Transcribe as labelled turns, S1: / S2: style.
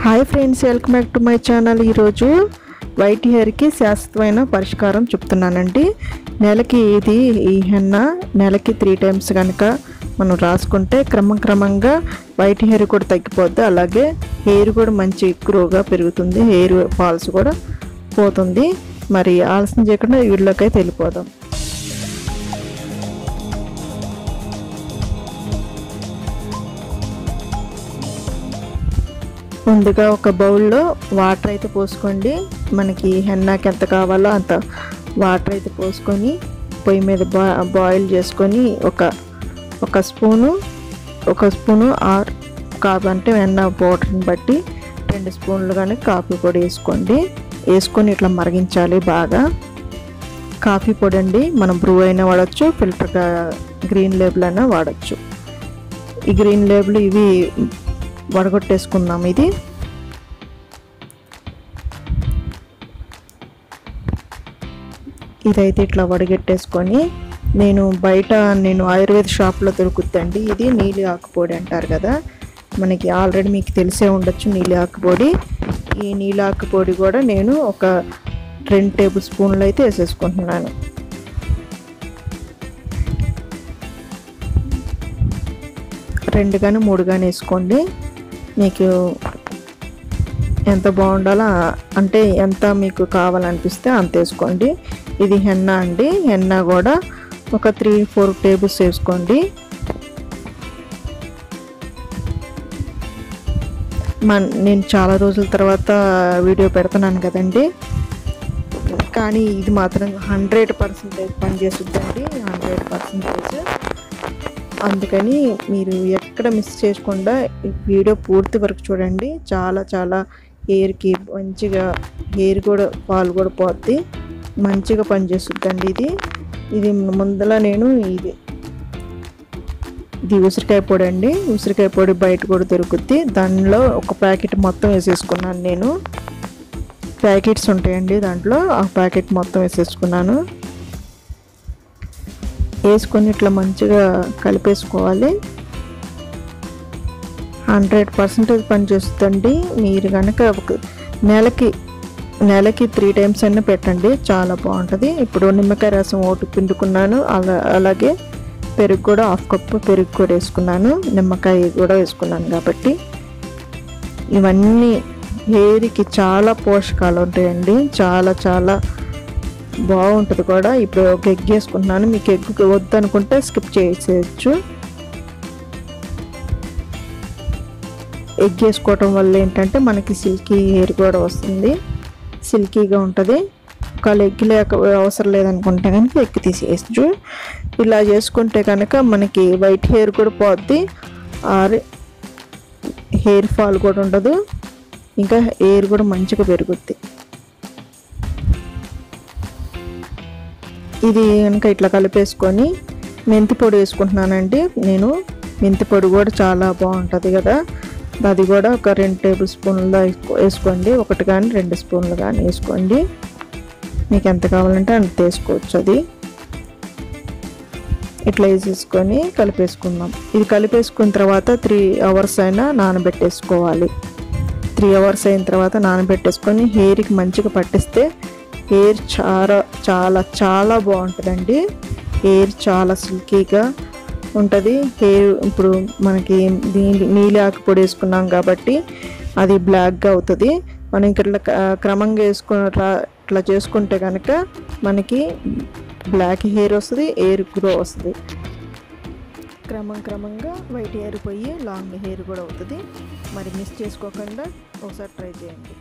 S1: Hi friends, welcome back to my channel. ఈరోజు white హెయిర్కి శాశ్వతమైన పరిష్కారం చెప్తున్నానండి. నెలకి ఈ హెన్నా నెలకి 3 times కనుక మనం రాసుకుంటే క్రమంగా వైట్ హెయిర్ కూడా తగ్గిపోద్ది. అలాగే హెయిర్ కూడా మంచి గ్రోగా పెరుగుతుంది, హెయిర్ ఫాల్స్ కూడా పోతుంది. మరి ఆలస్యం చేయకుండా వీడియోలోకి అయితే వెళ్ళిపోదాం. ముందుగా ఒక బౌల్లో వాటర్ అయితే పోసుకోండి. మనకి హెన్నాకి ఎంత కావాలో అంత వాటర్ అయితే పోసుకొని పొయ్యి మీద బాయిల్ చేసుకొని ఒక స్పూను ఆర్ కాఫీ అంటే హెన్నా పౌడర్ని బట్టి 2 స్పూన్లు కానీ కాఫీ పొడి వేసుకొని ఇట్లా మరిగించాలి బాగా. కాఫీ పొడి అండి, మనం బ్రూ అయినా వాడచ్చు, ఫిల్టర్ గ్రీన్ లేబుల్ అయినా వాడచ్చు. ఈ గ్రీన్ లేబుల్ ఇవి వడగొట్టేసుకుందాం. ఇదైతే ఇట్లా వడగట్టేసుకొని నేను ఆయుర్వేద షాప్లో దొరుకుతుందండి. ఇది నీలి ఆకుపొడి అంటారు కదా, మనకి ఆల్రెడీ మీకు తెలిసే ఉండొచ్చు నీలి ఆకుపొడి. ఈ నీలి ఆకుపొడి కూడా నేను ఒక 2 టేబుల్ స్పూన్లు అయితే వేసేసుకుంటున్నాను. రెండు కానీ 3 కానీ వేసుకోండి. మీకు ఎంత బాగుండాలో అంటే ఎంత మీకు కావాలనిపిస్తే అంత వేసుకోండి. ఇది హెన్నా అండి, హెన్నా కూడా ఒక 3-4 టేబుల్స్ వేసుకోండి. నేను చాలా రోజుల తర్వాత వీడియో పెడుతున్నాను కదండి, కానీ ఇది మాత్రం 100% పనిచేస్తుందండి, 100%. అందుకని మీరు ఎక్కడ మిస్ చేయకుండా వీడియో పూర్తి వరకు చూడండి. చాలా హెయిర్కి మంచిగా హెయిర్ కూడా పాలు కూడా పోద్ది, మంచిగా పనిచేస్తుందండి. ఇది ముందర నేను ఇది ఉసిరికాయ పొడి అండి, ఉసిరికాయ పొడి బయట కూడా దొరుకుద్ది. దానిలో ఒక ప్యాకెట్ మొత్తం వేసేసుకున్నాను. నేను ప్యాకెట్స్ ఉంటాయండి దాంట్లో, ఆ ప్యాకెట్ మొత్తం వేసేసుకున్నాను. వేసుకొని ఇట్లా మంచిగా కలిపేసుకోవాలి. 100% పనిచేస్తుందండి. మీరు కనుక నెలకి 3 times అయినా పెట్టండి, చాలా బాగుంటుంది. ఇప్పుడు నిమ్మకాయ రసం ఒకటి పిండుకున్నాను, అలాగే పెరుగు కూడా 1/2 కప్పు పెరుగు కూడా వేసుకున్నాను, నిమ్మకాయ కూడా వేసుకున్నాను. కాబట్టి ఇవన్నీ హెయిర్కి చాలా పోషకాలు ఉంటాయండి, చాలా బాగుంటుంది కూడా. ఇప్పుడు ఒక ఎగ్ వేసుకుంటున్నాను, మీకు ఎగ్ వద్దనుకుంటే స్కిప్ చేసేయచ్చు. ఎగ్ వేసుకోవటం వల్ల ఏంటంటే మనకి సిల్కీ హెయిర్ కూడా వస్తుంది, సిల్కీగా ఉంటుంది. ఒకవేళ ఎగ్ అవసరం లేదనుకుంటే కనుక ఎగ్ తీసేయచ్చు. ఇలా చేసుకుంటే కనుక మనకి వైట్ హెయిర్ కూడా పోద్ది, హెయిర్ ఫాల్ కూడా ఉండదు, ఇంకా హెయిర్ కూడా మంచిగా పెరుగుద్ది. ఇది కనుక ఇట్లా కలిపేసుకొని మెంతి పొడి వేసుకుంటున్నానండి నేను. మెంతి పొడి కూడా చాలా బాగుంటుంది కదా, అది కూడా ఒక 2 టేబుల్ స్పూన్లు వేసుకోండి. 1 కానీ 2 స్పూన్లు కానీ వేసుకోండి, మీకు ఎంత కావాలంటే అంత వేసుకోవచ్చు. అది ఇట్లా వేసేసుకొని కలిపేసుకుందాం. ఇది కలిపేసుకున్న తర్వాత 3 hours అయినా నానబెట్టేసుకోవాలి. 3 hours అయిన తర్వాత నానబెట్టేసుకొని హెయిర్కి మంచిగా పట్టిస్తే హెయిర్ చాలా బాగుంటుందండి. హెయిర్ చాలా సిల్కీగా ఉంటుంది. హెయిర్ ఇప్పుడు మనకి నీలి ఆకు పొడి వేసుకున్నాం కాబట్టి అది బ్లాక్గా అవుతుంది. మనం ఇట్లా క్రమంగా ఇట్లా చేసుకుంటే కనుక మనకి బ్లాక్ హెయిర్ వస్తుంది, హెయిర్ గ్రో వస్తుంది. క్రమంగా వైట్ హెయిర్ పోయి లాంగ్ హెయిర్ కూడా అవుతుంది. మరి మిస్ చేసుకోకుండా ఒకసారి ట్రై చేయండి.